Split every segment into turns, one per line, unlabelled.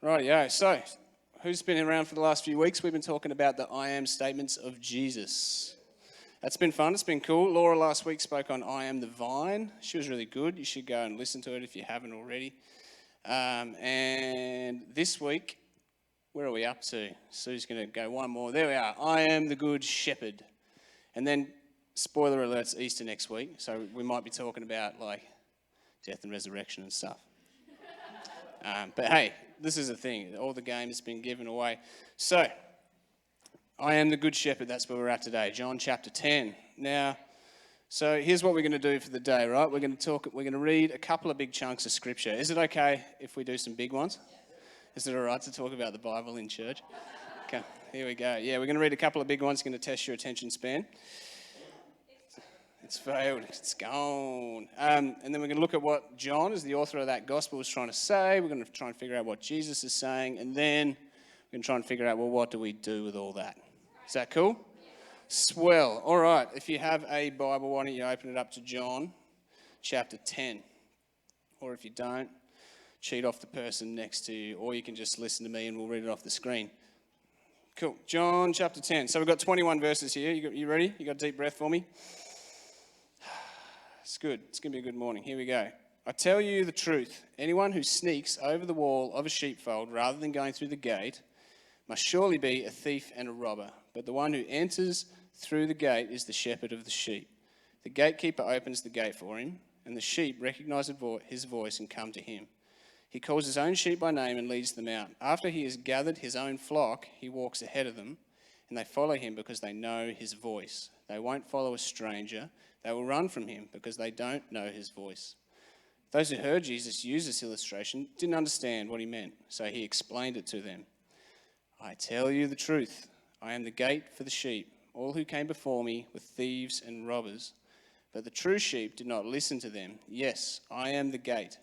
Right, yeah. So, who's been around for the last few weeks? We've been talking about the I am statements of Jesus. That's been fun. It's been cool. Laura last week spoke on I am the vine. She was really good. You should go and listen to it if you haven't already. And this week, where are we up to? Sue's going to go one more. There we are. I am the good shepherd. And then, spoiler alert, it's Easter next week. So we might be talking about like death and resurrection and stuff. But hey, this is the thing. All the game has been given away. So, I am the good shepherd. That's where we're at today. John chapter 10. Now, so here's what we're going to do for the day, right? We're going to read a couple of big chunks of scripture. Is it okay if we do some big ones? Is it all right to talk about the Bible in church? Okay, here we go. Yeah, we're going to read a couple of big ones. Going to test your attention span. It's failed. It's gone. And then we're going to look at what John, as the author of that gospel, was trying to say. We're going to try and figure out what Jesus is saying. And then we're going to try and figure out, well, what do we do with all that? Is that cool? Swell. All right. If you have a Bible, why don't you open it up to John chapter 10. Or if you don't, cheat off the person next to you. Or you can just listen to me and we'll read it off the screen. Cool. John chapter 10. So we've got 21 verses here. You ready? You got a deep breath for me? It's good. It's going to be a good morning. Here we go. I tell you the truth. Anyone who sneaks over the wall of a sheepfold rather than going through the gate must surely be a thief and a robber. But the one who enters through the gate is the shepherd of the sheep. The gatekeeper opens the gate for him, and the sheep recognize his voice and come to him. He calls his own sheep by name and leads them out. After he has gathered his own flock, he walks ahead of them, and they follow him because they know his voice. They won't follow a stranger. They will run from him because they don't know his voice. Those who heard Jesus use this illustration didn't understand what he meant, so he explained it to them. I tell you the truth. I am the gate for the sheep. All who came before me were thieves and robbers, but the true sheep did not listen to them. Yes, I am the gate.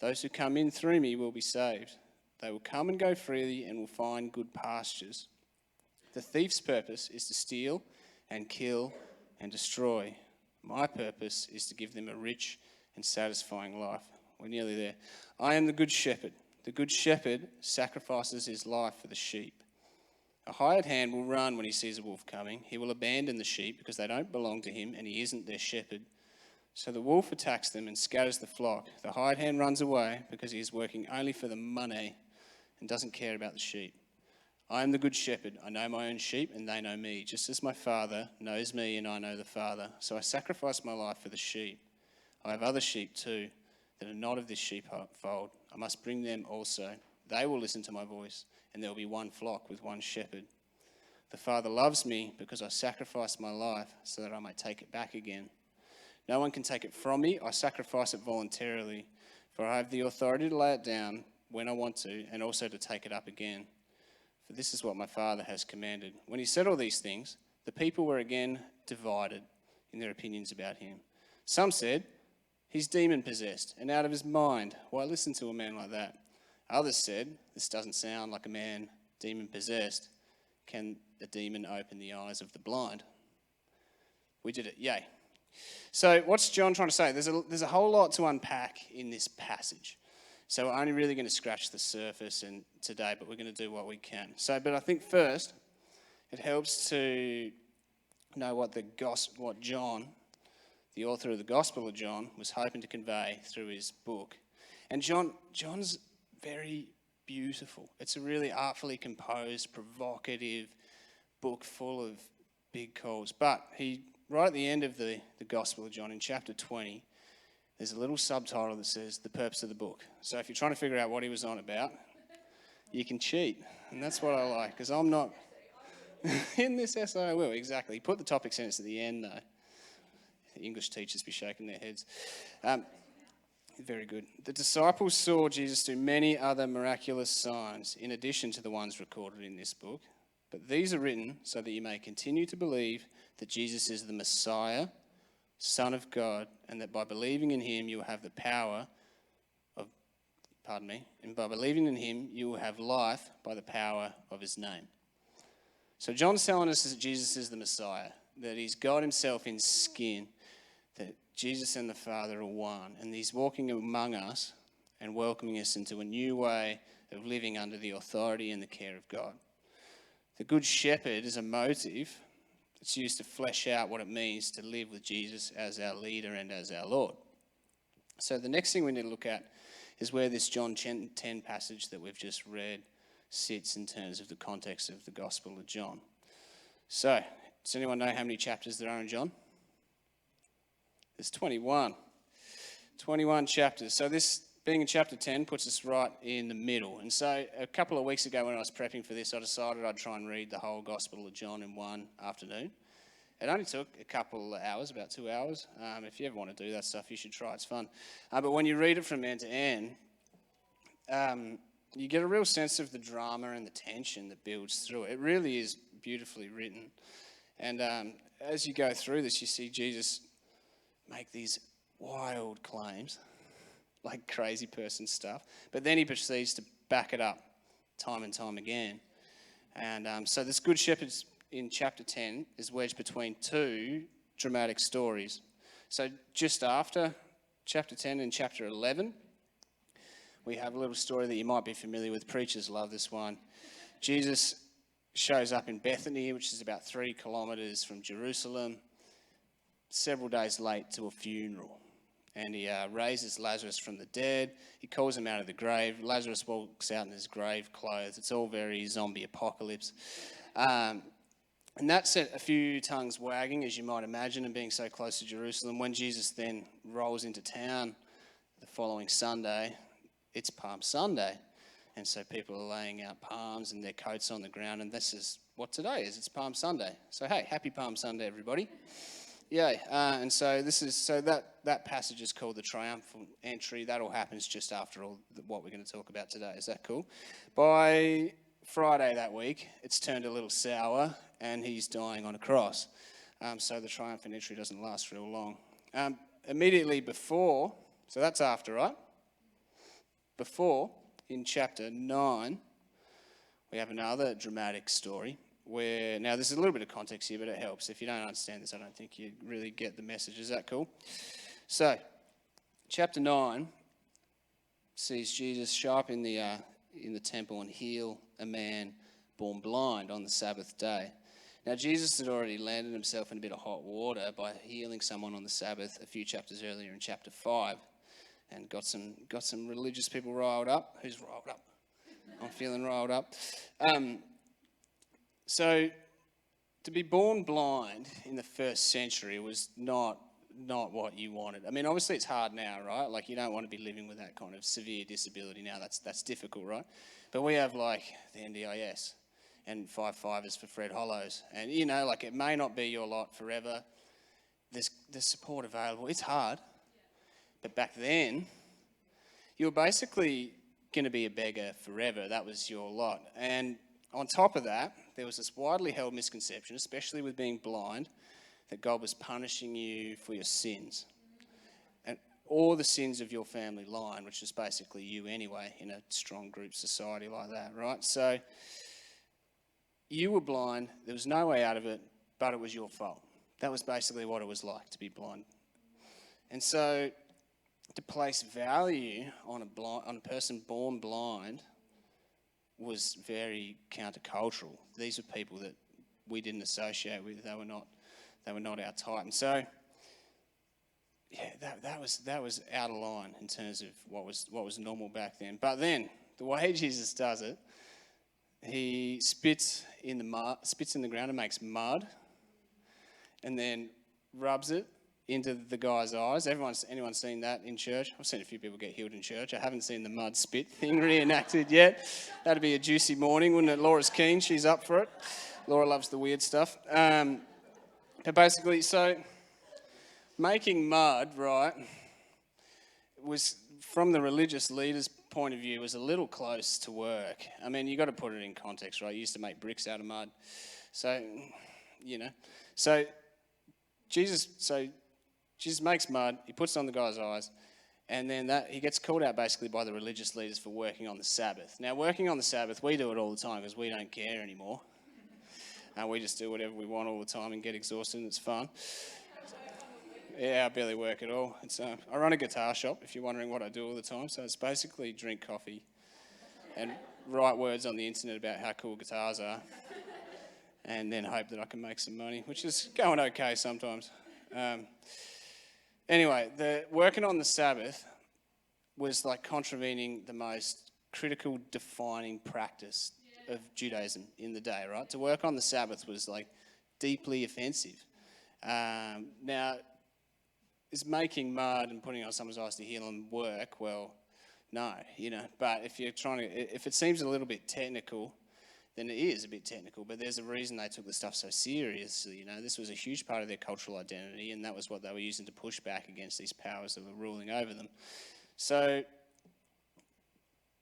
Those who come in through me will be saved. They will come and go freely and will find good pastures. The thief's purpose is to steal and kill and destroy. My purpose is to give them a rich and satisfying life. We're nearly there. I am the good shepherd. The good shepherd sacrifices his life for the sheep. A hired hand will run when he sees a wolf coming. He will abandon the sheep because they don't belong to him and he isn't their shepherd. So the wolf attacks them and scatters the flock. The hired hand runs away because he is working only for the money and doesn't care about the sheep. I am the good shepherd. I know my own sheep and they know me, just as my Father knows me and I know the Father. So I sacrifice my life for the sheep. I have other sheep too that are not of this sheepfold. I must bring them also. They will listen to my voice and there will be one flock with one shepherd. The Father loves me because I sacrificed my life so that I might take it back again. No one can take it from me. I sacrifice it voluntarily, for I have the authority to lay it down when I want to and also to take it up again. For this is what my Father has commanded. When he said all these things, the people were again divided in their opinions about him. Some said, he's demon-possessed and out of his mind. Why listen to a man like that? Others said, this doesn't sound like a man demon-possessed. Can a demon open the eyes of the blind? We did it. Yay. So what's John trying to say? There's a whole lot to unpack in this passage. So we're only really going to scratch the surface today, but we're going to do what we can. But I think first, it helps to know what John, the author of the Gospel of John, was hoping to convey through his book. And John's very beautiful. It's a really artfully composed, provocative book full of big calls. But right at the end of the Gospel of John, in chapter 20, there's a little subtitle that says, the purpose of the book. So if you're trying to figure out what he was on about, you can cheat. And that's what I like, because I'm not... In this essay, I will, exactly. He put the topic sentence at the end, though. The English teachers be shaking their heads. Very good. The disciples saw Jesus do many other miraculous signs, in addition to the ones recorded in this book. But these are written so that you may continue to believe that Jesus is the Messiah, Son of God, and that by believing in him you will have the power of, and by believing in him you will have life by the power of his name. So John's telling us that Jesus is the Messiah, that he's God himself in skin, that Jesus and the Father are one, and he's walking among us and welcoming us into a new way of living under the authority and the care of God. The Good Shepherd is a motive that's used to flesh out what it means to live with Jesus as our leader and as our Lord. So the next thing we need to look at is where this John 10 passage that we've just read sits in terms of the context of the Gospel of John. So, does anyone know how many chapters there are in John? There's 21. 21 chapters. So this being in chapter 10 puts us right in the middle. And so a couple of weeks ago when I was prepping for this, I decided I'd try and read the whole Gospel of John in one afternoon. It only took a couple of hours, about 2 hours. If you ever want to do that stuff, you should try. It's fun. But when you read it from end to end, you get a real sense of the drama and the tension that builds through it. It really is beautifully written. And as you go through this, you see Jesus make these wild claims, like crazy person stuff. But then he proceeds to back it up time and time again. And so this Good Shepherd in chapter 10 is wedged between two dramatic stories. So just after chapter 10 and chapter 11, we have a little story that you might be familiar with. Preachers love this one. Jesus shows up in Bethany, which is about 3 kilometres from Jerusalem, several days late to a funeral. And he raises Lazarus from the dead. He calls him out of the grave. Lazarus walks out in his grave clothes. It's all very zombie apocalypse. And that set a few tongues wagging, as you might imagine, and being so close to Jerusalem. When Jesus then rolls into town the following Sunday, it's Palm Sunday. And so people are laying out palms and their coats on the ground. And this is what today is. It's Palm Sunday. So, hey, happy Palm Sunday, everybody. Yay. And so that passage is called the triumphant entry. That all happens just after what we're going to talk about today. Is that cool? By Friday that week, it's turned a little sour and he's dying on a cross. So the triumphant entry doesn't last real long. Immediately before, so that's after, right? Before, in chapter 9, we have another dramatic story where, now there's a little bit of context here, but it helps. If you don't understand this, I don't think you really get the message. Is that cool? So, chapter 9 sees Jesus show up in the temple and heal a man born blind on the Sabbath day. Now, Jesus had already landed himself in a bit of hot water by healing someone on the Sabbath a few chapters earlier in chapter 5. And got some religious people riled up. Who's riled up? I'm feeling riled up. So to be born blind in the first century was not what you wanted. I mean, obviously it's hard now, right? Like you don't want to be living with that kind of severe disability now. That's difficult, right? But we have like the NDIS and 5/5ers for Fred Hollows. And you know, like it may not be your lot forever. There's support available. It's hard. But back then, you were basically going to be a beggar forever. That was your lot. And on top of that, there was this widely held misconception, especially with being blind, that God was punishing you for your sins. Or the sins of your family line, which is basically you anyway, in a strong group society like that, right? So you were blind. There was no way out of it, but it was your fault. That was basically what it was like to be blind. And so to place value on a person born blind was very countercultural. These were people that we didn't associate with. They were not our type. And so, yeah, that was out of line in terms of what was normal back then. But then the way Jesus does it, he spits in the ground and makes mud, and then rubs it into the guy's eyes. Anyone seen that in church? I've seen a few people get healed in church. I haven't seen the mud spit thing reenacted yet. That'd be a juicy morning, wouldn't it? Laura's keen. She's up for it. Laura loves the weird stuff. But basically, so making mud, right, was, from the religious leaders' point of view, was a little close to work. I mean, you got to put it in context, right? You used to make bricks out of mud. So, you know. So Jesus makes mud, he puts it on the guy's eyes, and then he gets called out basically by the religious leaders for working on the Sabbath. Now, working on the Sabbath, we do it all the time because we don't care anymore. We just do whatever we want all the time and get exhausted, and it's fun. Yeah, I barely work at all. I run a guitar shop, if you're wondering what I do all the time. So it's basically drink coffee and write words on the internet about how cool guitars are and then hope that I can make some money, which is going okay sometimes. Anyway, the working on the Sabbath was like contravening the most critical defining practice of Judaism in the day, right? To work on the Sabbath was like deeply offensive. Now, is making mud and putting it on someone's eyes to heal them work? Well, no, but if it seems a little bit technical, then it is a bit technical, but there's a reason they took the stuff so seriously. This was a huge part of their cultural identity, and that was what they were using to push back against these powers that were ruling over them. So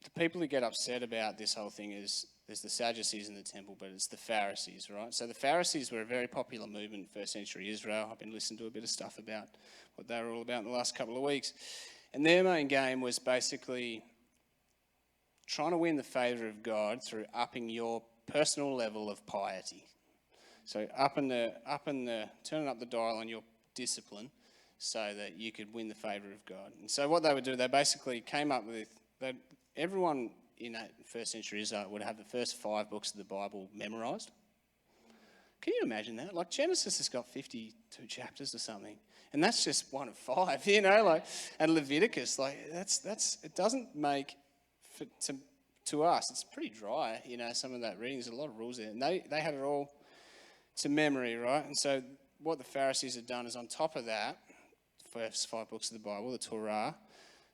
the people who get upset about this whole thing is there's the Sadducees in the temple, but it's the Pharisees, right? So the Pharisees were a very popular movement in first century Israel. I've been listening to a bit of stuff about what they were all about in the last couple of weeks. And their main game was basically trying to win the favour of God through upping your personal level of piety. So turning up the dial on your discipline so that you could win the favour of God. And so what they would do, they basically came up with, everyone in that first century Israel would have the first 5 books of the Bible memorised. Can you imagine that? Like Genesis has got 52 chapters or something, and that's just one of 5, and Leviticus, it doesn't make, to us, it's pretty dry, some of that reading, there's a lot of rules there, and they had it all to memory, right? And so what the Pharisees had done is on top of that, first 5 books of the Bible, the Torah,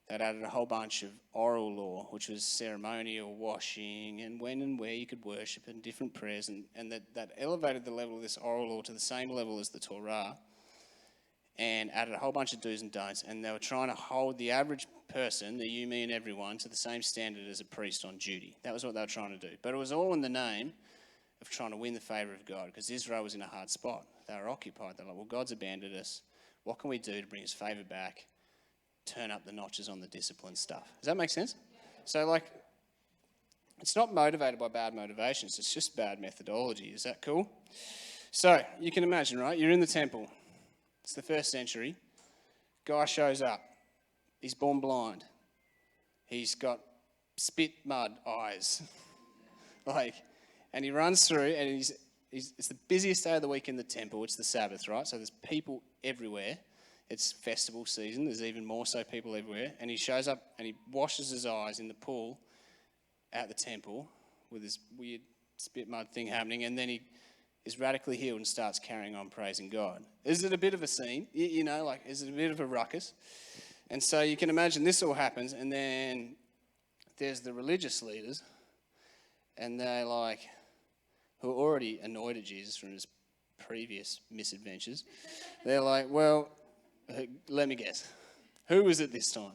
that added a whole bunch of oral law, which was ceremonial washing and when and where you could worship and different prayers, and that elevated the level of this oral law to the same level as the Torah and added a whole bunch of do's and don'ts, and they were trying to hold the average person, the you, me and everyone, to the same standard as a priest on duty. That was what they were trying to do. But it was all in the name of trying to win the favour of God, because Israel was in a hard spot. They were occupied. They're like, well, God's abandoned us. What can we do to bring his favour back? Turn up the notches on the discipline stuff. Does that make sense? So, it's not motivated by bad motivations. It's just bad methodology. Is that cool? So, you can imagine, right? You're in the temple. It's the first century. Guy shows up. He's born blind. He's got spit mud eyes. And he runs through, and it's the busiest day of the week in the temple. It's the Sabbath, right? So there's people everywhere. It's festival season. There's even more so people everywhere. And he shows up and he washes his eyes in the pool at the temple with this weird spit mud thing happening. And then he is radically healed and starts carrying on praising God. Is it a bit of a scene? Is it a bit of a ruckus? And so you can imagine this all happens. And then there's the religious leaders. And they're who are already annoyed at Jesus from his previous misadventures. They're like, well, let me guess. Who is it this time?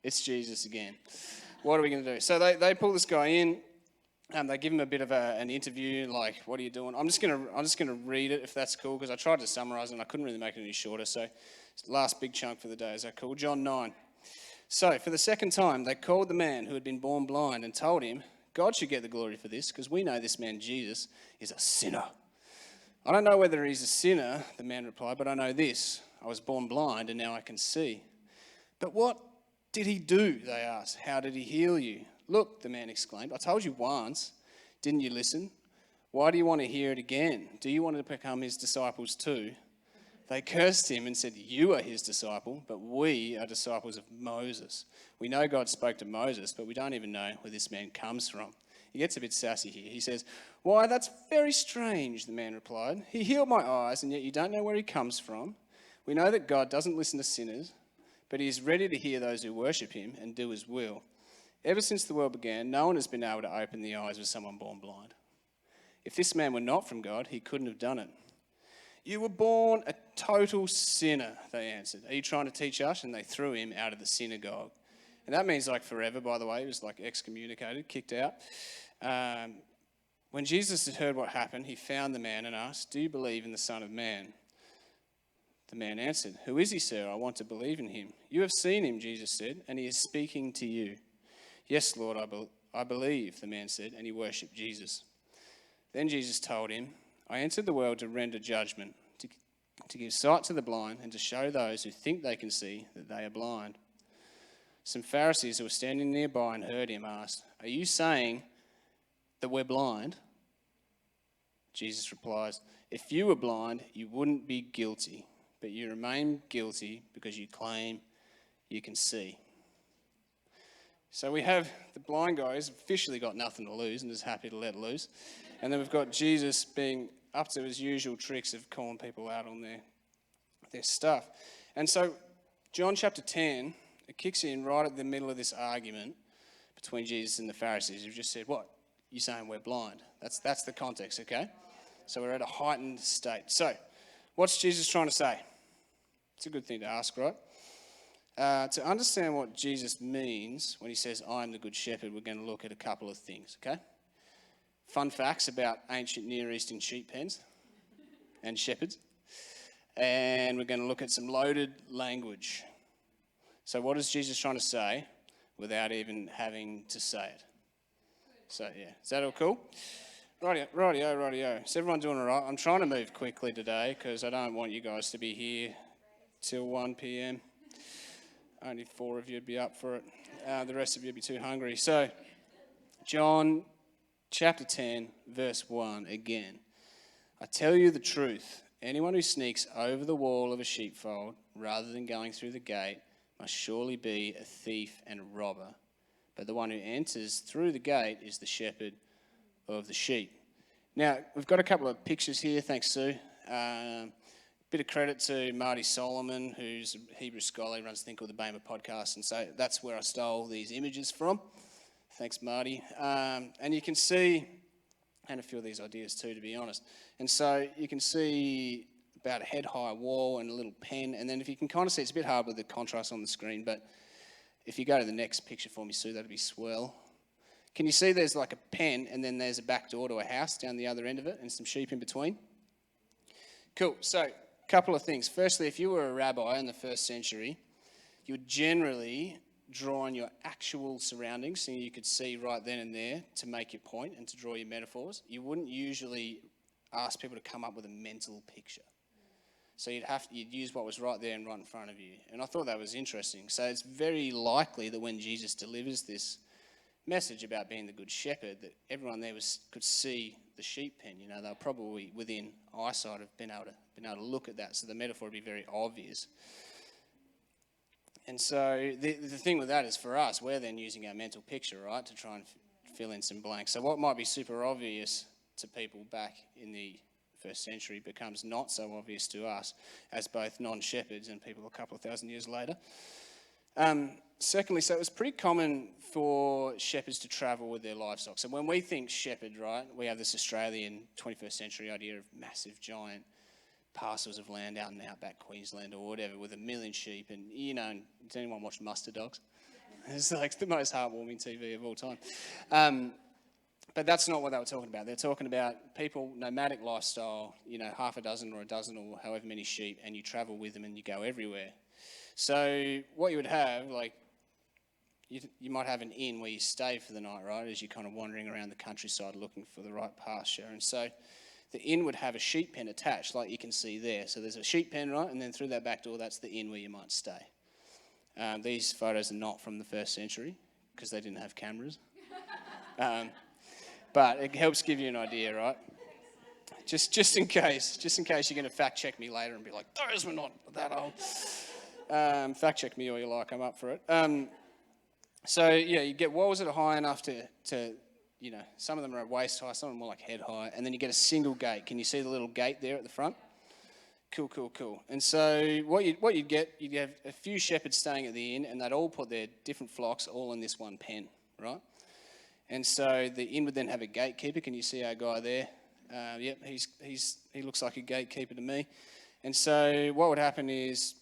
It's Jesus again. What are we going to do? So they pull this guy in. They give him a bit of an interview, what are you doing? I'm just gonna read it if that's cool, because I tried to summarise it and I couldn't really make it any shorter. So last big chunk for the day. Is that cool? John 9. So for the second time, they called the man who had been born blind and told him, God should get the glory for this, because we know this man Jesus is a sinner. I don't know whether he's a sinner, the man replied, but I know this. I was born blind and now I can see. But what did he do? They asked. How did he heal you? Look, the man exclaimed, I told you once. Didn't you listen? Why do you want to hear it again? Do you want to become his disciples too? They cursed him and said, you are his disciple, but we are disciples of Moses. We know God spoke to Moses, but we don't even know where this man comes from. He gets a bit sassy here. He says, why, that's very strange, the man replied. He healed my eyes, and yet you don't know where he comes from. We know that God doesn't listen to sinners, but he is ready to hear those who worship him and do his will. Ever since the world began, no one has been able to open the eyes of someone born blind. If this man were not from God, he couldn't have done it. You were born a total sinner, they answered. Are you trying to teach us? And they threw him out of the synagogue. And that means forever, by the way. He was excommunicated, kicked out. When Jesus had heard what happened, he found the man and asked, do you believe in the Son of Man? The man answered, who is he, sir? I want to believe in him. You have seen him, Jesus said, and he is speaking to you. Yes, Lord, I believe, the man said, and he worshipped Jesus. Then Jesus told him, I entered the world to render judgment, to give sight to the blind, and to show those who think they can see that they are blind. Some Pharisees who were standing nearby and heard him asked, "Are you saying that we're blind?" Jesus replies, "If you were blind, you wouldn't be guilty, but you remain guilty because you claim you can see." So we have the blind guy who's officially got nothing to lose and is happy to let loose. And then we've got Jesus being up to his usual tricks of calling people out on their stuff. And so John chapter 10, it kicks in right at the middle of this argument between Jesus and the Pharisees who've just said, "What? You saying we're blind?" That's the context, okay? So we're at a heightened state. So what's Jesus trying to say? It's a good thing to ask, right? To understand what Jesus means when he says, "I am the good shepherd," we're going to look at a couple of things, okay? Fun facts about ancient Near Eastern sheep pens and shepherds. And we're going to look at some loaded language. So what is Jesus trying to say without even having to say it? So, yeah. Is that all cool? Rightio. Is everyone doing all right? I'm trying to move quickly today because I don't want you guys to be here till 1 p.m. Only 4 of you would be up for it. The rest of you would be too hungry. So, John chapter 10, verse 1 again. "I tell you the truth. Anyone who sneaks over the wall of a sheepfold rather than going through the gate must surely be a thief and a robber. But the one who enters through the gate is the shepherd of the sheep." Now, we've got a couple of pictures here. Thanks, Sue. Bit of credit to Marty Solomon, who's a Hebrew scholar. He runs a thing called the Bama podcast, and so that's where I stole these images from. Thanks, Marty. And you can see, and a few of these ideas too, to be honest. And so you can see about a head-high wall and a little pen, and then if you can kind of see, it's a bit hard with the contrast on the screen, but if you go to the next picture for me, Sue, that'd be swell. Can you see there's like a pen, and then there's a back door to a house down the other end of it, and some sheep in between? Cool. So, couple of things. Firstly, if you were a rabbi in the first century, you would generally draw on your actual surroundings so you could see right then and there to make your point and to draw your metaphors. You wouldn't usually ask people to come up with a mental picture. So you'd use what was right there and right in front of you. And I thought that was interesting. So it's very likely that when Jesus delivers this message about being the good shepherd, that everyone there could see the sheep pen. You know, they were probably within eyesight of being able to look at that. So the metaphor would be very obvious. And so the thing with that is, for us, we're then using our mental picture, right, to try and fill in some blanks. So what might be super obvious to people back in the first century becomes not so obvious to us as both non-shepherds and people a couple of thousand years later. Secondly, so it was pretty common for shepherds to travel with their livestock. So when we think shepherd, right, we have this Australian 21st century idea of massive, giant parcels of land out in outback Queensland or whatever with a million sheep. And, you know, does anyone watch Muster Dogs? It's like the most heartwarming TV of all time. But that's not what they were talking about. They're talking about people, nomadic lifestyle, you know, half a dozen or a dozen or however many sheep, and you travel with them and you go everywhere. So what you would have, like, you might have an inn where you stay for the night, right, as you're kind of wandering around the countryside looking for the right pasture. And so the inn would have a sheep pen attached, like you can see there. So there's a sheep pen, right, and then through that back door, that's the inn where you might stay. These photos are not from the first century because they didn't have cameras. But it helps give you an idea, right? Just in case you're going to fact check me later and be like, those were not that old. Fact check me all you like, I'm up for it. So yeah, you get walls that are high enough to you know, some of them are at waist high, some of them are more like head high, and then you get a single gate. Can you see the little gate there at the front? Cool. And so what you'd get, you'd have a few shepherds staying at the inn, and they'd all put their different flocks all in this one pen, right? And so the inn would then have a gatekeeper. Can you see our guy there? Yep, he looks like a gatekeeper to me. And so what would happen is,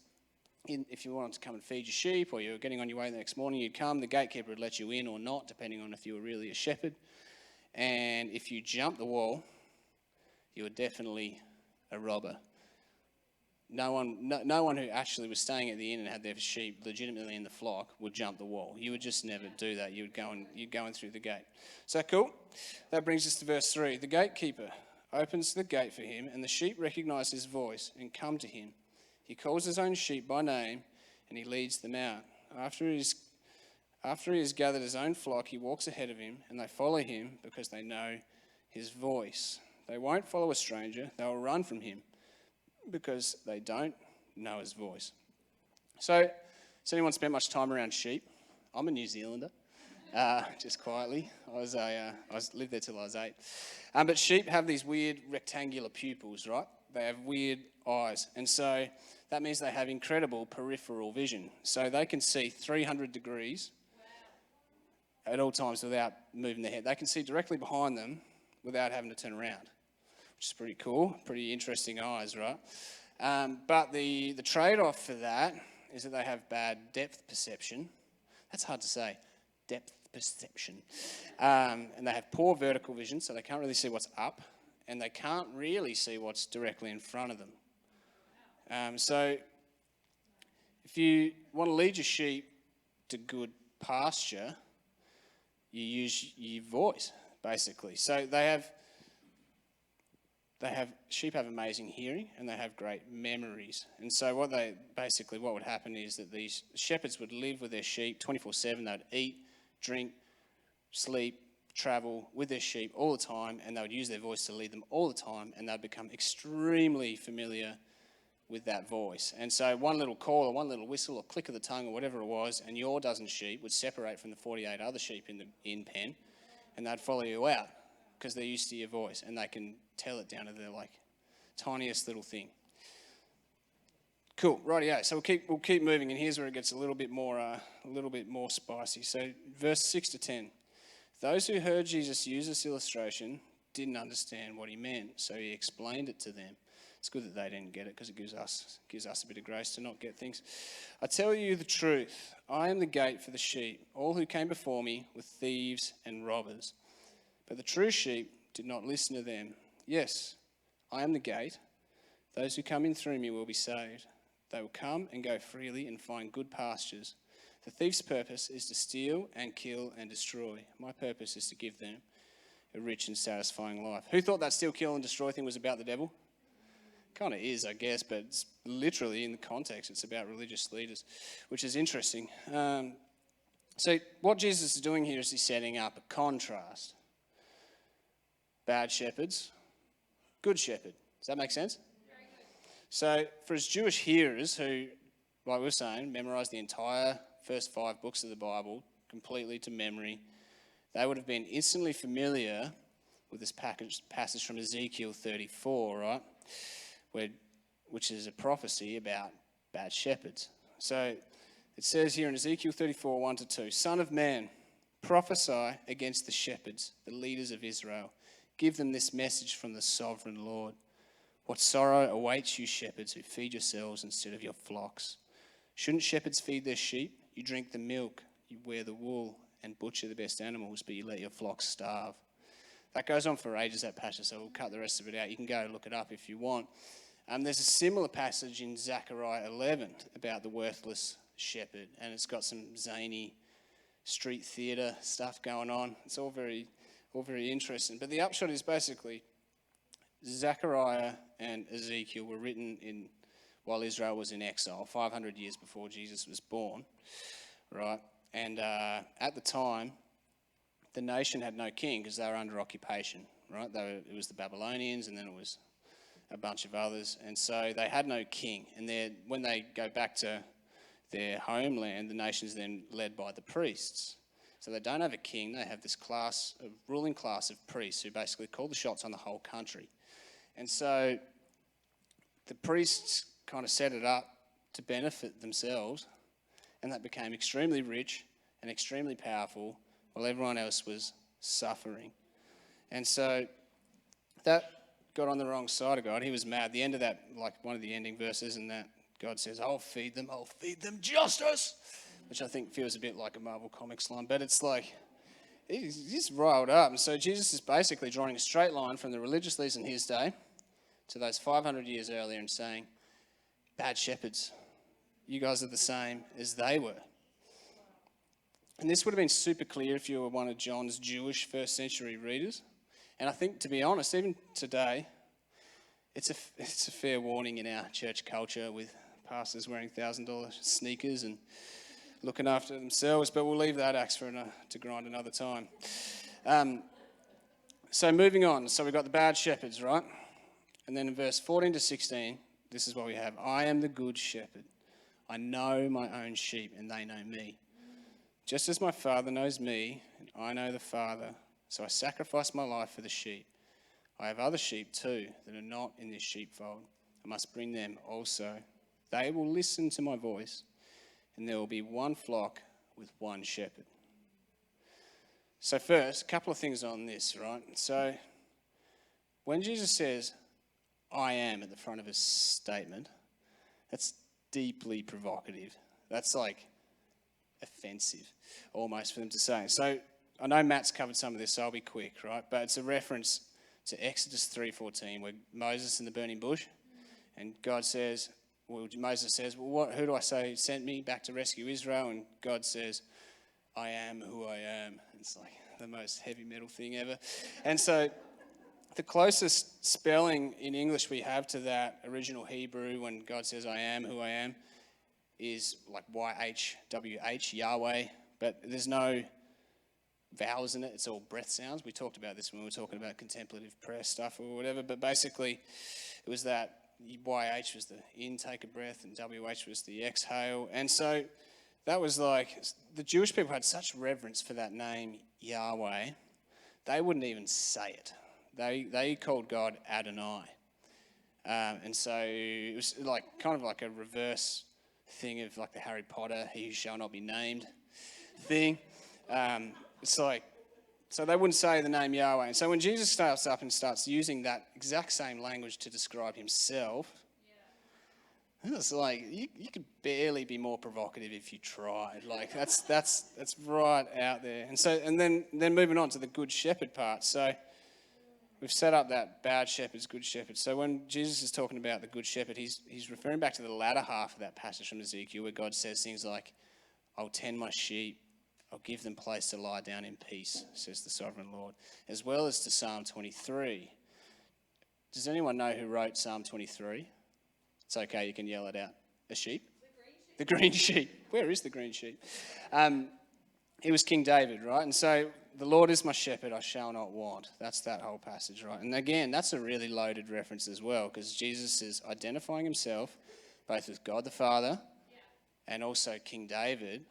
if you wanted to come and feed your sheep or you were getting on your way the next morning, you'd come, the gatekeeper would let you in or not, depending on if you were really a shepherd. And if you jumped the wall, you were definitely a robber. No one who actually was staying at the inn and had their sheep legitimately in the flock would jump the wall. You would just never do that. You'd go in through the gate. So cool? That brings us to verse 3. The gatekeeper opens the gate for him, and the sheep recognize his voice and come to him. He calls his own sheep by name, and he leads them out. After he's After he has gathered his own flock, he walks ahead of him, and they follow him because they know his voice. They won't follow a stranger. They will run from him because they don't know his voice. So, has anyone spent much time around sheep? I'm a New Zealander, just quietly. I lived there till I was 8. But sheep have these weird rectangular pupils, right? They have weird eyes. And so that means they have incredible peripheral vision. So they can see 300 degrees at all times without moving their head. They can see directly behind them without having to turn around, which is pretty cool, pretty interesting eyes, right? But the trade-off for that is that they have bad depth perception. That's hard to say, depth perception. And they have poor vertical vision, so they can't really see what's up, and they can't really see what's directly in front of them. So if you want to lead your sheep to good pasture, you use your voice, basically. So sheep have amazing hearing, and they have great memories. And so what would happen is that these shepherds would live with their sheep 24/7. They'd eat, drink, sleep, travel with their sheep all the time, and they would use their voice to lead them all the time, and they'd become extremely familiar with that voice. And so one little call or one little whistle or click of the tongue or whatever it was, and your dozen sheep would separate from the 48 other sheep in the pen, and they'd follow you out because they're used to your voice, and they can tell it down to the tiniest little thing. Cool, rightio. So we'll keep moving, and here's where it gets a little bit more spicy. So verse 6 to 10. Those who heard Jesus use this illustration didn't understand what he meant, so he explained it to them. It's good that they didn't get it because it gives us a bit of grace to not get things. I tell you the truth. I am the gate for the sheep. All who came before me were thieves and robbers, but the true sheep did not listen to them. Yes, I am the gate. Those who come in through me will be saved. They will come and go freely and find good pastures. The thief's purpose is to steal and kill and destroy. My purpose is to give them a rich and satisfying life. Who thought that steal, kill and destroy thing was about the devil? Kind of is, I guess, but it's literally in the context, it's about religious leaders, which is interesting. So what Jesus is doing here is he's setting up a contrast. Bad shepherds, good shepherd. Does that make sense? Very good. So for his Jewish hearers who, like we were saying, memorised the entire first 5 books of the Bible completely to memory, they would have been instantly familiar with this passage from Ezekiel 34, right? Which is a prophecy about bad shepherds. So it says here in Ezekiel 34, 1-2, Son of man, prophesy against the shepherds, the leaders of Israel. Give them this message from the sovereign Lord. What sorrow awaits you, shepherds, who feed yourselves instead of your flocks. Shouldn't shepherds feed their sheep? You drink the milk, you wear the wool, and butcher the best animals, but you let your flocks starve. That goes on for ages, that passage, so we'll cut the rest of it out. You can go look it up if you want. There's a similar passage in Zechariah 11 about the worthless shepherd, and it's got some zany street theatre stuff going on. It's all very interesting. But the upshot is basically Zechariah and Ezekiel were written while Israel was in exile, 500 years before Jesus was born, right? And at the time, the nation had no king because they were under occupation, right? It was the Babylonians, and then it was a bunch of others, and so they had no king. And when they go back to their homeland, the nation's then led by the priests. So they don't have a king, they have this ruling class of priests who basically call the shots on the whole country. And so the priests kind of set it up to benefit themselves, and that became extremely rich and extremely powerful while everyone else was suffering. And so that got on the wrong side of God. He was mad. The end of that, like one of the ending verses, and that God says, I'll feed them justice, which I think feels a bit like a Marvel Comics line, but it's like, he's riled up. And so Jesus is basically drawing a straight line from the religious leaders in his day to those 500 years earlier and saying, bad shepherds, you guys are the same as they were. And this would have been super clear if you were one of John's Jewish first century readers. And I think, to be honest, even today, it's a fair warning in our church culture with pastors wearing $1,000 sneakers and looking after themselves, but we'll leave that axe to grind another time. So moving on. So we've got the bad shepherds, right? And then in verse 14 to 16, this is what we have. I am the good shepherd. I know my own sheep, and they know me. Just as my Father knows me, and I know the Father, so I sacrifice my life for the sheep. I have other sheep too that are not in this sheepfold. I must bring them also. They will listen to my voice, and there will be one flock with one shepherd. So first, a couple of things on this, right? So when Jesus says, I am at the front of his statement, that's deeply provocative. That's like offensive almost for them to say. So I know Matt's covered some of this, so I'll be quick, right? But it's a reference to Exodus 3:14 where Moses in the burning bush and Moses says, who do I say sent me back to rescue Israel? And God says, I am who I am. It's like the most heavy metal thing ever. And so the closest spelling in English we have to that original Hebrew when God says I am who I am is like YHWH, Yahweh, but there's no vowels in it. It's all breath sounds. We talked about this when we were talking about contemplative prayer stuff or whatever, but basically it was that YH was the intake of breath and WH was the exhale. And so that was like, the Jewish people had such reverence for that name, Yahweh, they wouldn't even say it. They called God Adonai. And so it was like kind of like a reverse thing of like the Harry Potter, he who shall not be named thing. It's like, so they wouldn't say the name Yahweh. And so when Jesus starts up and starts using that exact same language to describe himself, it's like, you could barely be more provocative if you tried. Like, that's right out there. And so, and then moving on to the good shepherd part. So we've set up that bad shepherd's good shepherd. So when Jesus is talking about the good shepherd, he's referring back to the latter half of that passage from Ezekiel where God says things like, I'll tend my sheep, I'll give them place to lie down in peace, says the sovereign Lord, as well as to Psalm 23. Does anyone know who wrote Psalm 23? It's okay, you can yell it out. A sheep? The green sheep. Where is the green sheep? It was King David, right? And so, the Lord is my shepherd, I shall not want. That's that whole passage, right? And again, that's a really loaded reference as well, because Jesus is identifying himself both with God the Father and also King David,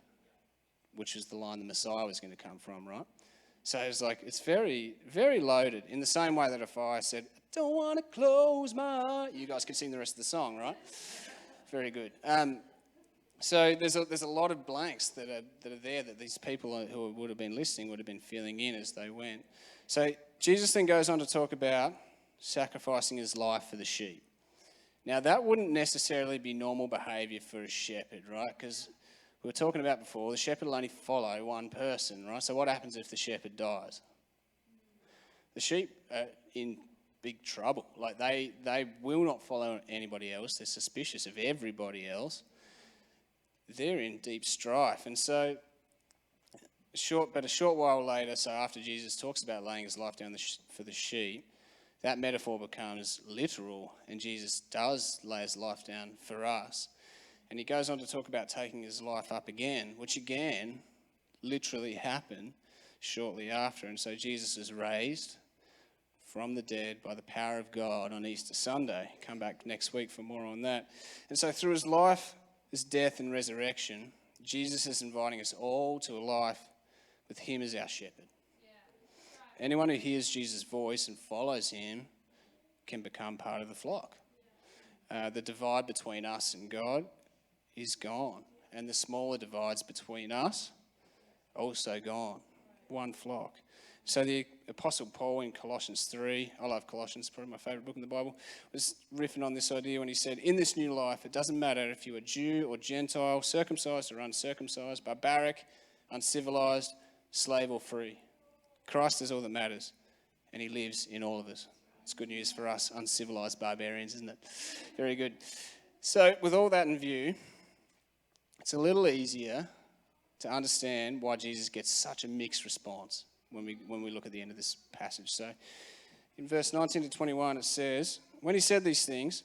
which was the line the Messiah was going to come from, right? So it's like, it's very, very loaded. In the same way that if I said, I don't want to close my eyes, you guys can sing the rest of the song, right? Very good. So there's a lot of blanks that are there that these people who would have been listening would have been filling in as they went. So Jesus then goes on to talk about sacrificing his life for the sheep. Now that wouldn't necessarily be normal behaviour for a shepherd, right? Because we were talking about before, the shepherd will only follow one person, right? So what happens if the shepherd dies? The sheep are in big trouble. Like they will not follow anybody else. They're suspicious of everybody else. They're in deep strife. And so, a short while later, so after Jesus talks about laying his life down for the sheep, that metaphor becomes literal, and Jesus does lay his life down for us. And he goes on to talk about taking his life up again, which again literally happened shortly after. And so Jesus is raised from the dead by the power of God on Easter Sunday. Come back next week for more on that. And so through his life, his death and resurrection, Jesus is inviting us all to a life with him as our shepherd. Anyone who hears Jesus' voice and follows him can become part of the flock. The divide between us and God is gone, and the smaller divides between us also gone. One flock. So the Apostle Paul in Colossians 3, I love Colossians, probably my favourite book in the Bible, was riffing on this idea when he said, in this new life, it doesn't matter if you're a Jew or Gentile, circumcised or uncircumcised, barbaric, uncivilized, slave or free. Christ is all that matters, and he lives in all of us. It's good news for us uncivilized barbarians, isn't it? Very good. So with all that in view, it's a little easier to understand why Jesus gets such a mixed response when we look at the end of this passage. So in verse 19 to 21 it says, when he said these things,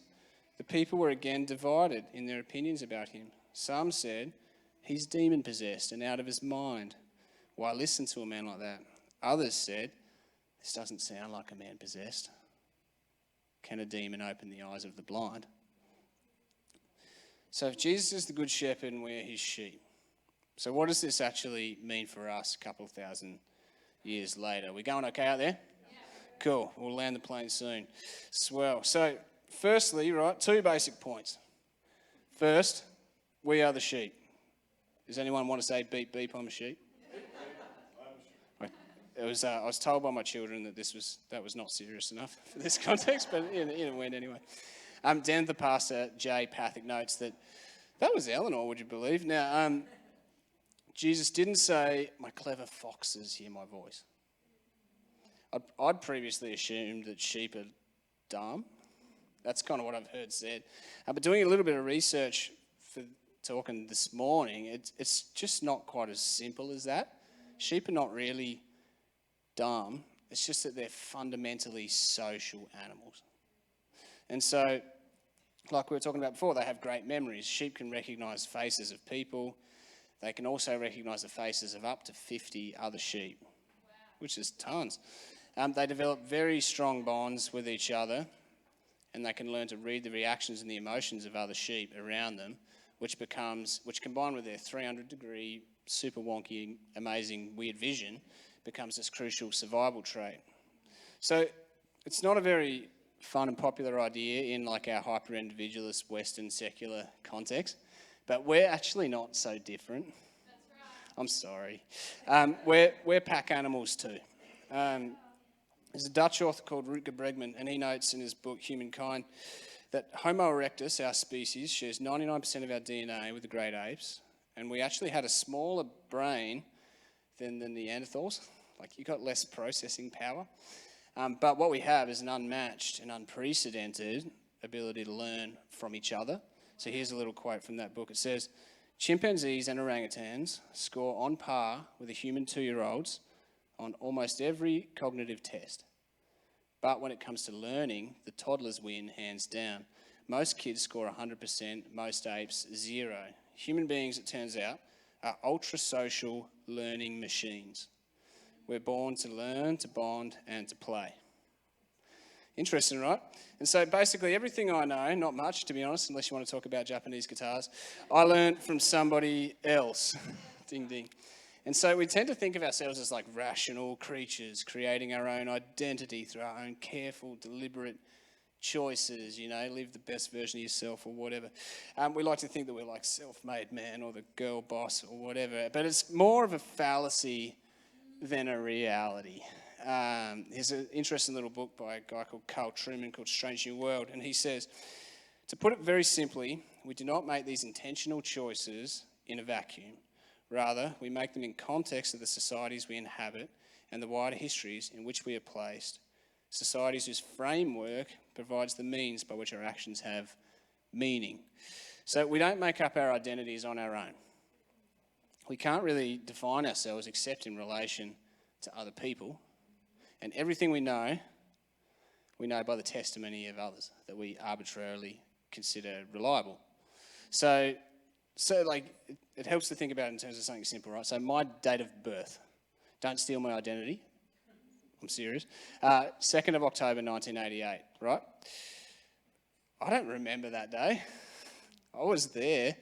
the people were again divided in their opinions about him. Some said, He's demon-possessed and out of his mind. Why listen to a man like that? Others said, this doesn't sound like a man possessed. Can a demon open the eyes of the blind? So if Jesus is the good shepherd and we're his sheep, so what does this actually mean for us a couple of thousand years later? We going okay out there? Yeah. Cool. We'll land the plane soon. Swell. So firstly, right, 2 basic points. First, we are the sheep. Does anyone want to say beep beep, I'm a sheep? I was told by my children that that was not serious enough for this context, but it went anyway. Dan the pastor, Jay Pathick, notes that was Eleanor, would you believe? Now, Jesus didn't say, my clever foxes hear my voice. I'd previously assumed that sheep are dumb. That's kind of what I've heard said. But doing a little bit of research for talking this morning, it's just not quite as simple as that. Sheep are not really dumb. It's just that they're fundamentally social animals. And so, like we were talking about before, they have great memories. Sheep can recognise faces of people. They can also recognise the faces of up to 50 other sheep, which is tons. They develop very strong bonds with each other, and they can learn to read the reactions and the emotions of other sheep around them, which combined with their 300-degree, super wonky, amazing, weird vision, becomes this crucial survival trait. So it's not a very fun and popular idea in like our hyper-individualist Western secular context, but we're actually not so different. That's right. I'm sorry. We're pack animals too. There's a Dutch author called Rutger Bregman, and he notes in his book Humankind that Homo erectus, our species, shares 99% of our DNA with the great apes, and we actually had a smaller brain than the Neanderthals. Like, you got less processing power. But what we have is an unmatched and unprecedented ability to learn from each other. So here's a little quote from that book. It says, chimpanzees and orangutans score on par with the human 2-year-olds on almost every cognitive test. But when it comes to learning, the toddlers win hands down. Most kids score 100%, most apes 0. Human beings, it turns out, are ultra-social learning machines. We're born to learn, to bond, and to play. Interesting, right? And so basically everything I know, not much to be honest, unless you want to talk about Japanese guitars, I learned from somebody else. Ding, ding. And so we tend to think of ourselves as like rational creatures, creating our own identity through our own careful, deliberate choices, live the best version of yourself or whatever. We like to think that we're like self-made man or the girl boss or whatever, but it's more of a fallacy than a reality. There's an interesting little book by a guy called Carl Trueman called Strange New World, and he says, to put it very simply, we do not make these intentional choices in a vacuum. Rather, we make them in context of the societies we inhabit and the wider histories in which we are placed, societies whose framework provides the means by which our actions have meaning. So we don't make up our identities on our own. We can't really define ourselves except in relation to other people. And everything we know by the testimony of others that we arbitrarily consider reliable. So like, it helps to think about it in terms of something simple, right? So my date of birth, don't steal my identity. I'm serious. 2nd of October 1988, right? I don't remember that day. I was there,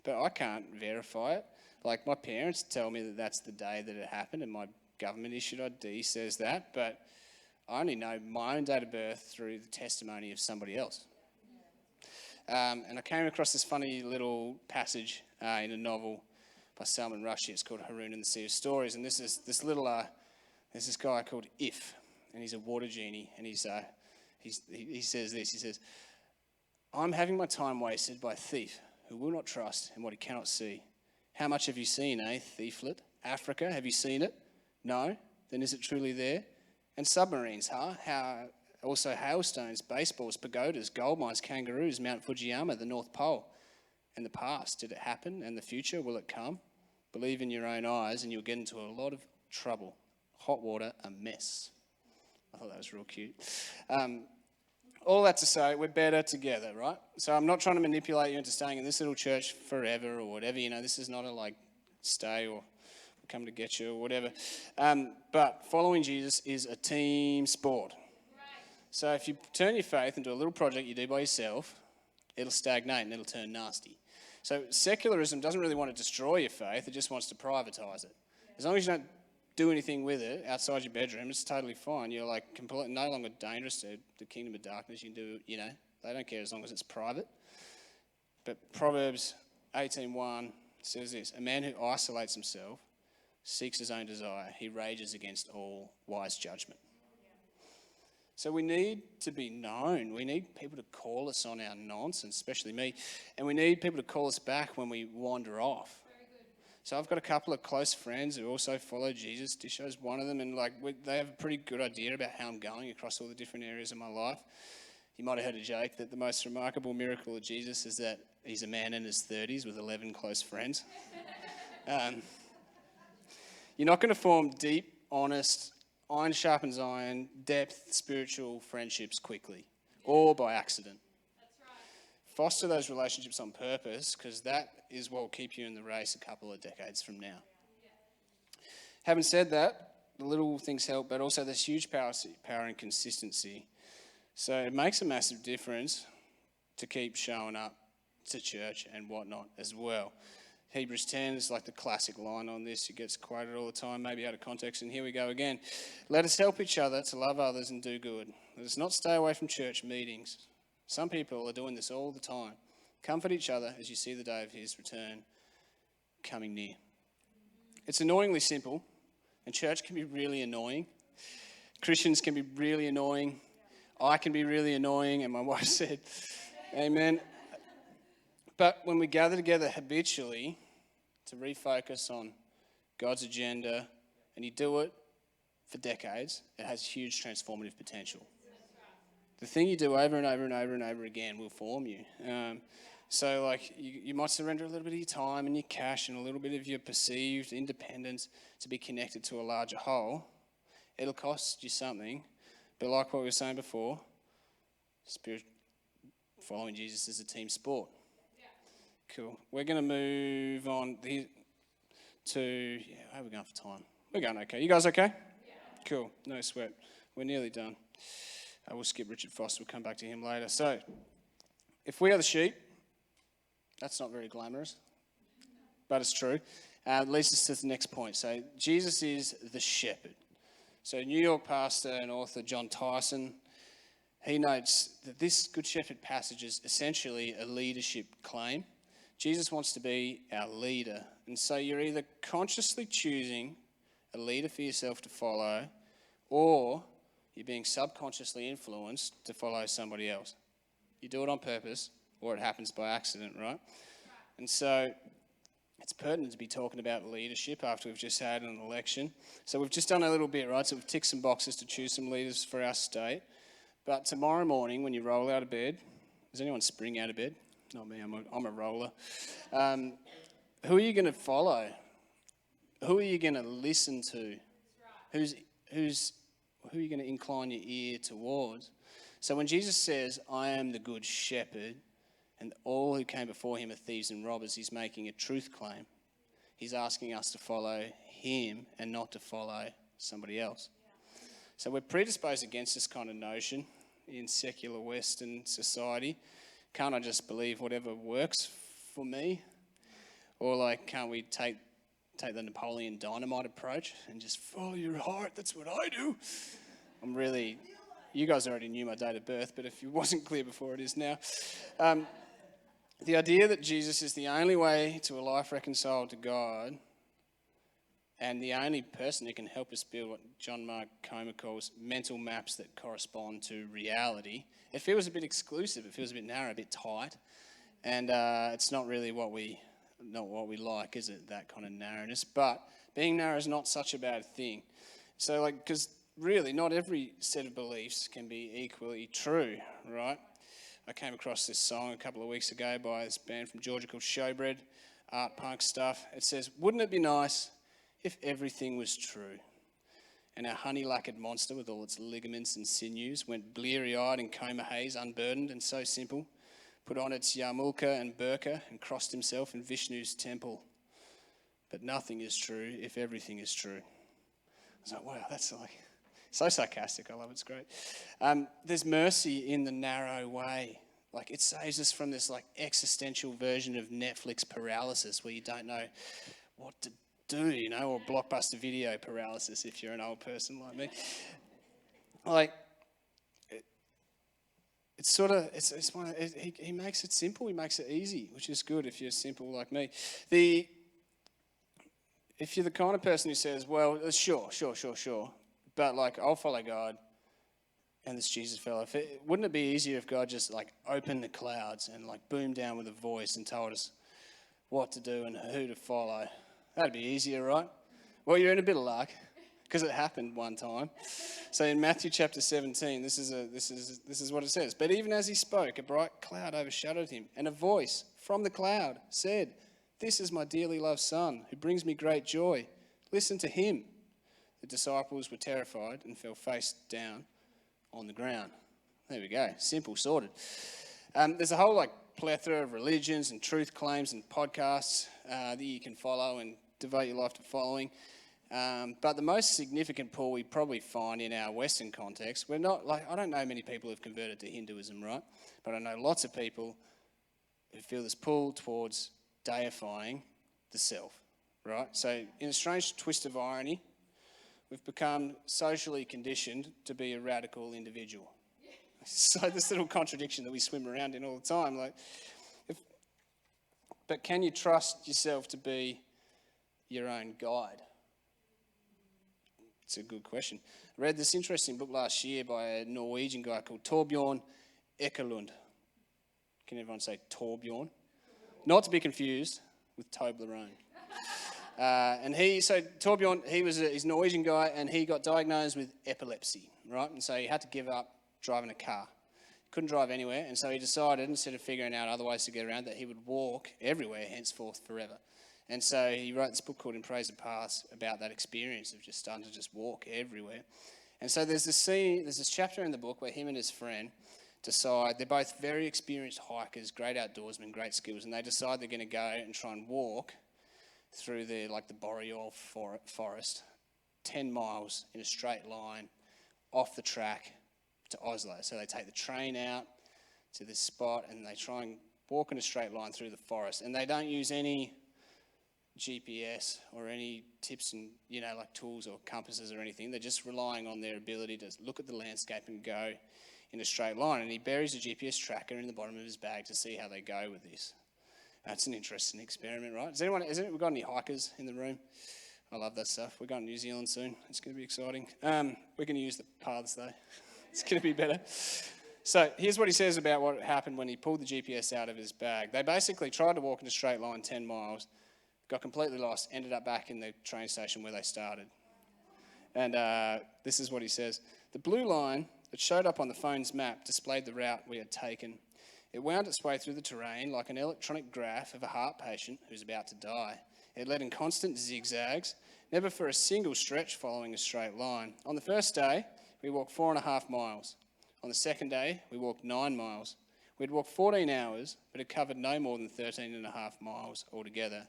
but I can't verify it. Like, my parents tell me that that's the day that it happened, and my government-issued ID says that, but I only know my own date of birth through the testimony of somebody else. And I came across this funny little passage in a novel by Salman Rushdie. It's called Haroun and the Sea of Stories, and there's this guy called If, and he's a water genie, and he says this. He says, I'm having my time wasted by a thief who will not trust in what he cannot see. How much have you seen, thieflet? Africa, have you seen it? No? Then is it truly there? And submarines, huh? Also hailstones, baseballs, pagodas, gold mines, kangaroos, Mount Fujiyama, the North Pole. And the past, did it happen? And the future, will it come? Believe in your own eyes and you'll get into a lot of trouble. Hot water, a mess. I thought that was real cute. all that to say, we're better together, right? So I'm not trying to manipulate you into staying in this little church forever or whatever. This is not a stay or come to get you or whatever. But following Jesus is a team sport. So if you turn your faith into a little project you do by yourself, it'll stagnate and it'll turn nasty. So secularism doesn't really want to destroy your faith, it just wants to privatise it. As long as you don't do anything with it outside your bedroom, it's totally fine. You're completely no longer dangerous to the kingdom of darkness. You can do, they don't care as long as it's private. But Proverbs 18:1 says this: a man who isolates himself seeks his own desire. He rages against all wise judgment. So we need to be known. We need people to call us on our nonsense, especially me. And we need people to call us back when we wander off. So I've got a couple of close friends who also follow Jesus. Disho's one of them, and they have a pretty good idea about how I'm going across all the different areas of my life. You might have heard a joke that the most remarkable miracle of Jesus is that he's a man in his 30s with 11 close friends. You're not going to form deep, honest, iron sharpens iron, depth, spiritual friendships quickly or by accident. Foster those relationships on purpose, because that is what will keep you in the race a couple of decades from now. Having said that, the little things help, but also there's huge power and consistency. So it makes a massive difference to keep showing up to church and whatnot as well. Hebrews 10 is the classic line on this. It gets quoted all the time, maybe out of context, and here we go again. Let us help each other to love others and do good. Let us not stay away from church meetings. Some people are doing this all the time. Comfort each other as you see the day of his return coming near. It's annoyingly simple, and church can be really annoying. Christians can be really annoying. I can be really annoying, and my wife said, amen. But when we gather together habitually to refocus on God's agenda, and you do it for decades, it has huge transformative potential. The thing you do over and over and over and over again will form you. So you might surrender a little bit of your time and your cash and a little bit of your perceived independence to be connected to a larger whole. It'll cost you something, but like what we were saying before, following Jesus is a team sport. Cool. We're going to move on to, how are we going for time? We're going okay. You guys okay? Yeah. Cool. No sweat. We're nearly done. I will skip Richard Foster. We'll come back to him later. So, if we are the sheep, that's not very glamorous, but it's true. It leads us to the next point. So, Jesus is the shepherd. So, New York pastor and author John Tyson, he notes that this Good Shepherd passage is essentially a leadership claim. Jesus wants to be our leader. And so you're either consciously choosing a leader for yourself to follow, or you're being subconsciously influenced to follow somebody else. You do it on purpose, or it happens by accident, right? And so it's pertinent to be talking about leadership after we've just had an election. So we've just done a little bit, right? So we've ticked some boxes to choose some leaders for our state. But tomorrow morning, when you roll out of bed, does anyone spring out of bed? Not me, I'm a roller. Who are you going to follow? Who are you going to listen to? Who are you going to incline your ear towards? So when Jesus says, I am the good shepherd, and all who came before him are thieves and robbers, he's making a truth claim. He's asking us to follow him and not to follow somebody else. So we're predisposed against this kind of notion in secular Western society. Can't I just believe whatever works for me? Or can't we take the Napoleon Dynamite approach and just follow your heart? That's what I do. You guys already knew my date of birth, but if it wasn't clear before, it is now. The idea that Jesus is the only way to a life reconciled to God and the only person who can help us build what John Mark Comer calls mental maps that correspond to reality. It feels a bit exclusive. It feels a bit narrow, a bit tight. And it's not really what we like, is it, that kind of narrowness? But being narrow is not such a bad thing. So, because really not every set of beliefs can be equally true, right? I came across this song a couple of weeks ago by this band from Georgia called Showbread, art punk stuff. It says, wouldn't it be nice if everything was true? And our honey-lacquered monster with all its ligaments and sinews went bleary-eyed in coma haze, unburdened and so simple, put on its yarmulke and burqa and crossed himself in Vishnu's temple. But nothing is true if everything is true. I was like, wow, that's like so sarcastic. I love it. It's great. There's mercy in the narrow way. Like, it saves us from this like existential version of Netflix paralysis where you don't know what to do, you know, or Blockbuster video paralysis if you're an old person like me. Like, it's sort of, he makes it simple, he makes it easy, which is good if you're simple like me. If you're the kind of person who says, well, sure, but like, I'll follow God and this Jesus fellow, wouldn't it be easier if God just like opened the clouds and like boomed down with a voice and told us what to do and who to follow? That'd be easier, right? Well, you're in a bit of luck because it happened one time. So in Matthew chapter 17, this is what it says. But even as he spoke, a bright cloud overshadowed him, and a voice from the cloud said, "This is my dearly loved son, who brings me great joy. Listen to him." The disciples were terrified and fell face down on the ground. There we go. Simple, sorted. There's a whole like plethora of religions and truth claims and podcasts that you can follow and devote your life to following. But the most significant pull we probably find in our Western context, we're not like, I don't know many people who've converted to Hinduism, right? But I know lots of people who feel this pull towards deifying the self, right? So in a strange twist of irony, we've become socially conditioned to be a radical individual. So this little contradiction that we swim around in all the time. But can you trust yourself to be your own guide? It's a good question. I read this interesting book last year by a Norwegian guy called Torbjorn Ekelund. Can everyone say Torbjorn? Not to be confused with Toblerone. Torbjorn, he's a Norwegian guy, and he got diagnosed with epilepsy, right? And so he had to give up driving a car. Couldn't drive anywhere, and so he decided, instead of figuring out other ways to get around, that he would walk everywhere henceforth forever. And so he wrote this book called In Praise of Paths about that experience of just starting to just walk everywhere. And so there's this chapter in the book where him and his friend decide, they're both very experienced hikers, great outdoorsmen, great skills, and they decide they're going to go and try and walk through the boreal forest, 10 miles in a straight line off the track to Oslo. So they take the train out to this spot and they try and walk in a straight line through the forest. And they don't use any GPS or any tips and, like tools or compasses or anything. They're just relying on their ability to look at the landscape and go in a straight line. And he buries a GPS tracker in the bottom of his bag to see how they go with this. That's an interesting experiment, right? We've got any hikers in the room? I love that stuff. We're going to New Zealand soon. It's going to be exciting. We're going to use the paths though. It's going to be better. So here's what he says about what happened when he pulled the GPS out of his bag. They basically tried to walk in a straight line 10 miles, got completely lost, ended up back in the train station where they started. And this is what he says. The blue line that showed up on the phone's map displayed the route we had taken. It wound its way through the terrain like an electronic graph of a heart patient who's about to die. It led in constant zigzags, never for a single stretch following a straight line. On the first day, we walked 4.5 miles. On the second day, we walked 9 miles. We'd walked 14 hours, but had covered no more than 13.5 miles altogether.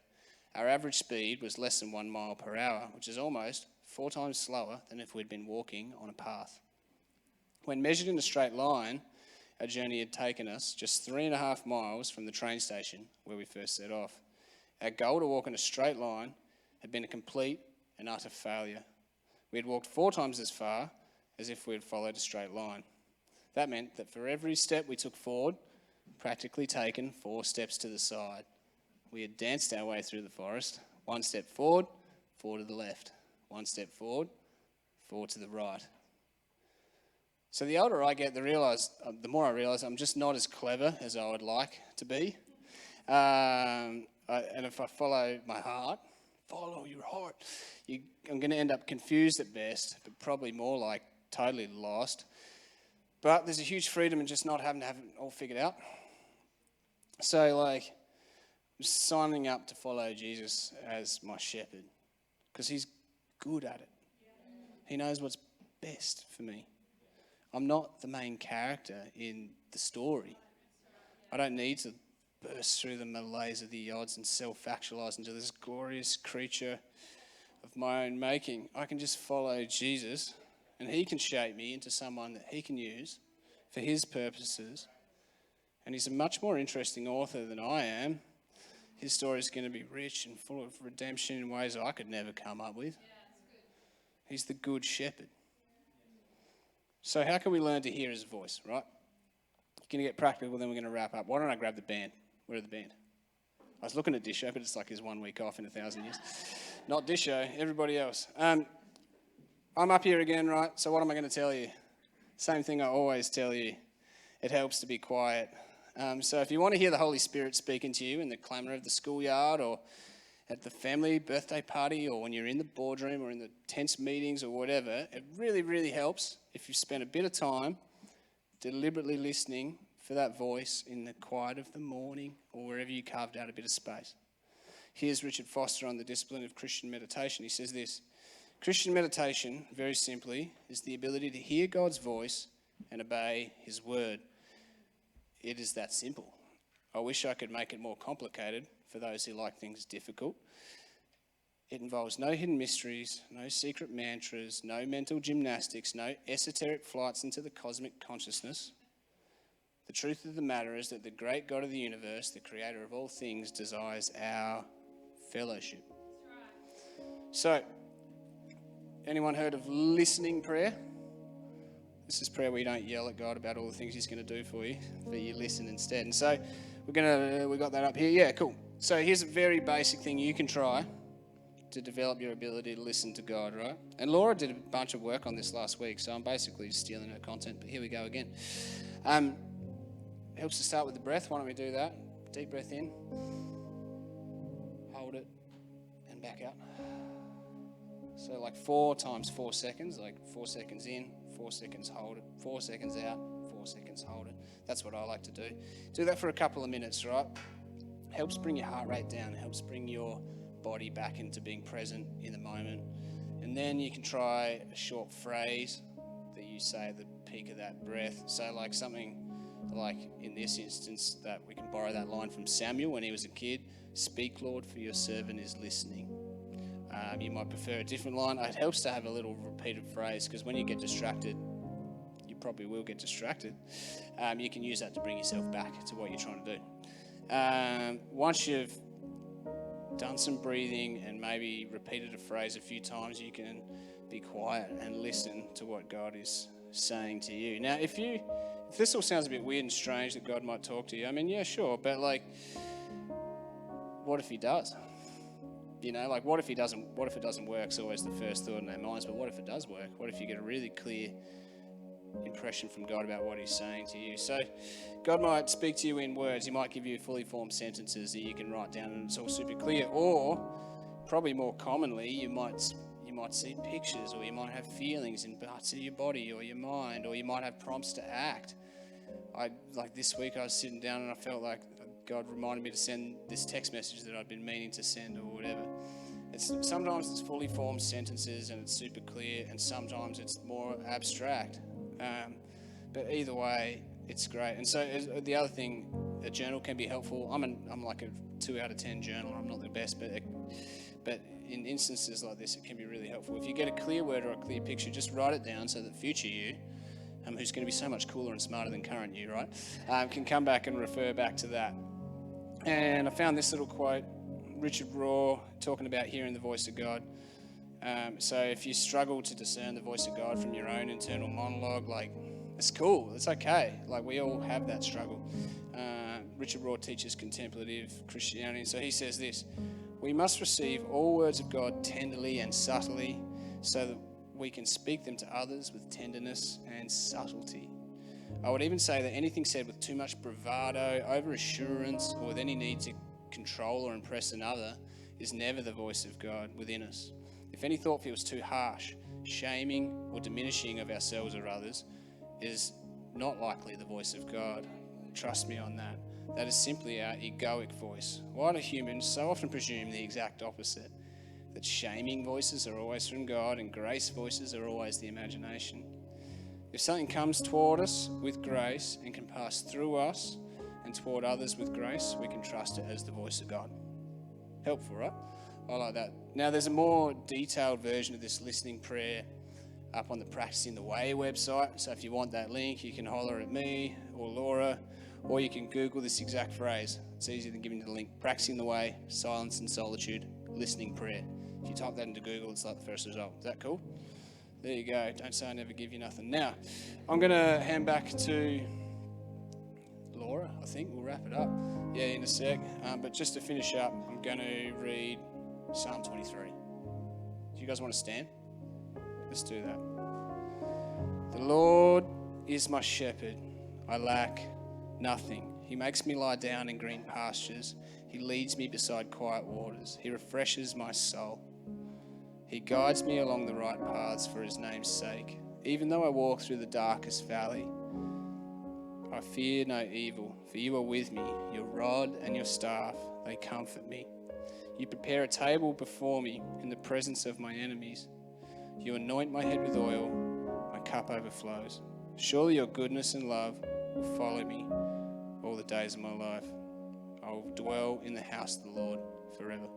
Our average speed was less than 1 mile per hour, which is almost 4 times slower than if we'd been walking on a path. When measured in a straight line, our journey had taken us just 3.5 miles from the train station where we first set off. Our goal to walk in a straight line had been a complete and utter failure. We had walked 4 times as far as if we had followed a straight line. That meant that for every step we took forward, practically taken 4 steps to the side. We had danced our way through the forest, 1 step forward, 4 to the left, 1 step forward, 4 to the right. So the older I get, the more I realise I'm just not as clever as I would like to be. And if I follow my heart, follow your heart, I'm going to end up confused at best, but probably more like totally lost. But there's a huge freedom in just not having to have it all figured out. So I'm signing up to follow Jesus as my shepherd because he's good at it. He knows what's best for me. I'm not the main character in the story. I don't need to burst through the malaise of the odds and self-actualize into this glorious creature of my own making. I can just follow Jesus, and he can shape me into someone that he can use for his purposes. And he's a much more interesting author than I am. His story is going to be rich and full of redemption in ways I could never come up with. He's the good shepherd. So how can we learn to hear his voice, right? Going to get practical, then we're going to wrap up. Why don't I grab the band? Where are the band? I was looking at Disho, but it's like his 1 week off in 1,000 years. Not Disho, everybody else. I'm up here again, right? So what am I going to tell you? Same thing I always tell you. It helps to be quiet. So if you want to hear the Holy Spirit speaking to you in the clamour of the schoolyard or at the family birthday party or when you're in the boardroom or in the tense meetings or whatever, it really, really helps if you spend a bit of time deliberately listening for that voice in the quiet of the morning or wherever you carved out a bit of space. Here's Richard Foster on the discipline of Christian meditation. He says this: Christian meditation, very simply, is the ability to hear God's voice and obey his word. It is that simple. I wish I could make it more complicated for those who like things difficult. It involves no hidden mysteries, no secret mantras, no mental gymnastics, no esoteric flights into the cosmic consciousness. The truth of the matter is that the great God of the universe, the creator of all things, desires our fellowship. So, anyone heard of listening prayer? This is prayer where you don't yell at God about all the things he's going to do for you, but you listen instead. And so, we got that up here. Yeah, cool. So here's a very basic thing you can try to develop your ability to listen to God, right? And Laura did a bunch of work on this last week, so I'm basically stealing her content, but here we go again. Helps to start with the breath. Why don't we do that? Deep breath in, hold it, and back out. So like 4 times 4 seconds, like 4 seconds in, 4 seconds hold it, 4 seconds out, 4 seconds hold it. That's what I like to do. Do that for a couple of minutes, right? Helps bring your heart rate down. It helps bring your body back into being present in the moment. And then you can try a short phrase that you say at the peak of that breath. So like something like in this instance that we can borrow that line from Samuel when he was a kid. Speak, Lord, for your servant is listening. You might prefer a different line. It helps to have a little repeated phrase because when you get distracted, you probably will get distracted. You can use that to bring yourself back to what you're trying to do. Once you've done some breathing and maybe repeated a phrase a few times, you can be quiet and listen to what God is saying to you. Now, if this all sounds a bit weird and strange that God might talk to you, I mean, yeah, sure, but like, what if he does? You know, like what if it doesn't work? It's always the first thought in our minds, but what if it does work? What if you get a really clear impression from God about what he's saying to you? So God might speak to you in words. He might give you fully formed sentences that you can write down and it's all super clear. Or probably more commonly, you might see pictures, or you might have feelings in parts of your body or your mind, or you might have prompts to act. Like this week I was sitting down and I felt like God reminded me to send this text message that I'd been meaning to send or whatever. Sometimes it's fully formed sentences and it's super clear, and sometimes it's more abstract. But either way, it's great. And so the other thing, a journal can be helpful. I'm like a 2 out of 10 journaler. I'm not the best, but in instances like this, it can be really helpful. If you get a clear word or a clear picture, just write it down so that future you, who's going to be so much cooler and smarter than current you, right, can come back and refer back to that. And I found this little quote, Richard Rohr, talking about hearing the voice of God. So if you struggle to discern the voice of God from your own internal monologue, like, it's cool, it's okay. Like, we all have that struggle. Richard Rohr teaches contemplative Christianity, so he says this: we must receive all words of God tenderly and subtly so that we can speak them to others with tenderness and subtlety. I would even say that anything said with too much bravado, over-assurance, or with any need to control or impress another is never the voice of God within us. If any thought feels too harsh, shaming, or diminishing of ourselves or others, is not likely the voice of God. Trust me on that. That is simply our egoic voice. Why do humans so often presume the exact opposite? that shaming voices are always from God and grace voices are always the imagination. If something comes toward us with grace and can pass through us and toward others with grace, we can trust it as the voice of God. Helpful, right? I like that. Now, there's a more detailed version of this listening prayer up on the Practicing the Way website. So if you want that link, you can holler at me or Laura, or you can Google this exact phrase. It's easier than giving you the link. Practicing the Way, silence and solitude, listening prayer. If you type that into Google, it's like the first result. Is that cool? There you go. Don't say I never give you nothing. Now, I'm going to hand back to Laura. I think we'll wrap it up. Yeah, in a sec. But just to finish up, I'm going to read Psalm 23. Do you guys want to stand? Let's do that. The Lord is my shepherd. I lack nothing. He makes me lie down in green pastures. He leads me beside quiet waters. He refreshes my soul. He guides me along the right paths for his name's sake. Even though I walk through the darkest valley, I fear no evil, for you are with me. Your rod and your staff, they comfort me. You prepare a table before me in the presence of my enemies. You anoint my head with oil, my cup overflows. Surely your goodness and love will follow me all the days of my life. I will dwell in the house of the Lord forever.